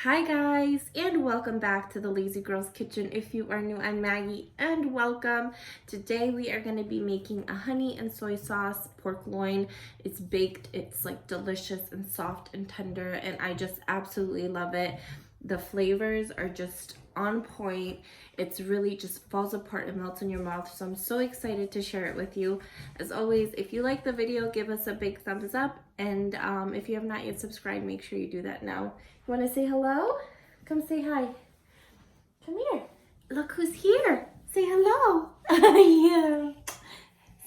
Hi guys, and welcome back to the Lazy Girl's Kitchen. If you are new, I'm Maggie, and welcome. Today we are going to be making a honey and soy sauce pork loin. It's baked, it's like delicious and soft and tender, and I just absolutely love it. The flavors are just on point. It's really just falls apart and melts in your mouth, so I'm so excited to share it with you. As always, if you like the video, give us a big thumbs up, and if you have not yet subscribed, make sure you do that now. You want to say hello? Come say hi. Come here. Look who's here. Say hello. Yeah.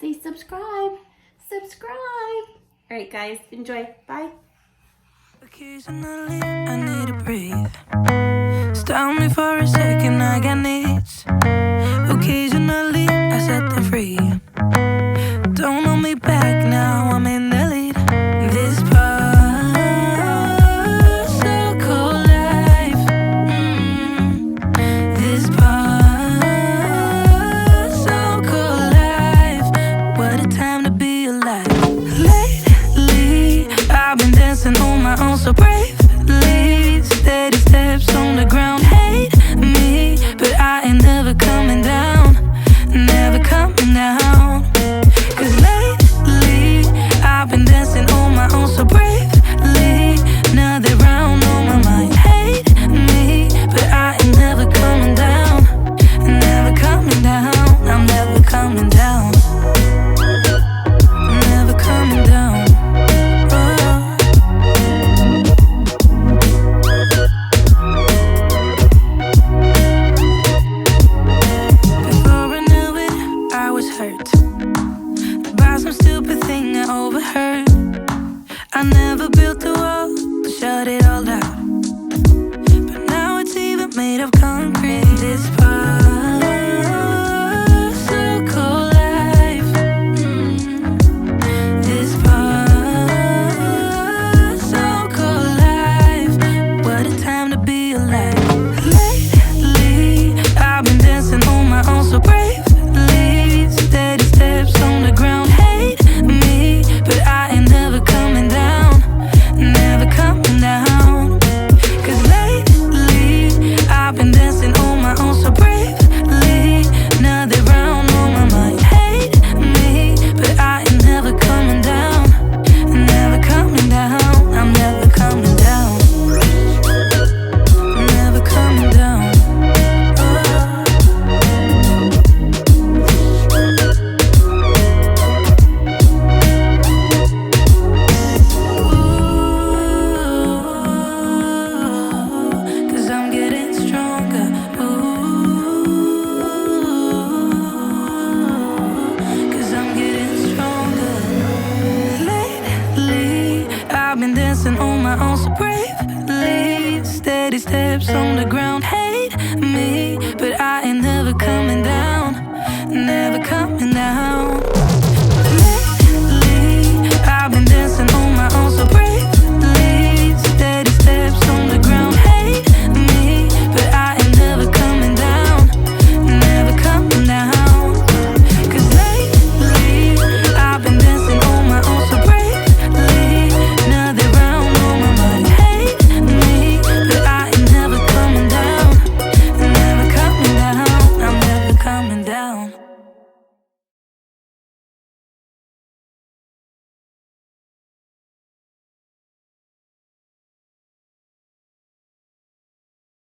Say subscribe. Subscribe. All right, guys, enjoy. Bye. Occasionally, I need to breathe. Stop me for a second, I got needs. Occasionally, I set them free. Don't hold me back now, I'm in the lead. This part, so cold life. This part, so cold life. What a time to be alive. Lately, I've been dancing on my own so bravely. Steady steps on the ground. Hate me, but I ain't never coming down. Never coming down. Cause lately, I've been dancing on my own so bravely. Another round on my mind. Hate me, but I ain't never coming down. Never coming down. I'm never coming down. Never coming down. Before I knew it, I was hurt by some stupid thing I overheard. I never built a wall to shut it all out, but now it's even made of concrete. This part, so cold life. This part, so cold life. What a time to be alive. Lately, I've been dancing on my own so bravely. Steady steps on the ground. Hate me, but I ain't never coming down. Never coming down. Cause lately, I've been dancing on my own so bravely. Another round on my mind. Hate me, but I ain't never coming down. Never coming down. I'm never coming down. Never coming down. Cause I'm getting stronger. Cause I'm getting stronger. Lately, I've been dancing on my own so bravely. Steady steps on the ground. Hate me, but I ain't never coming down.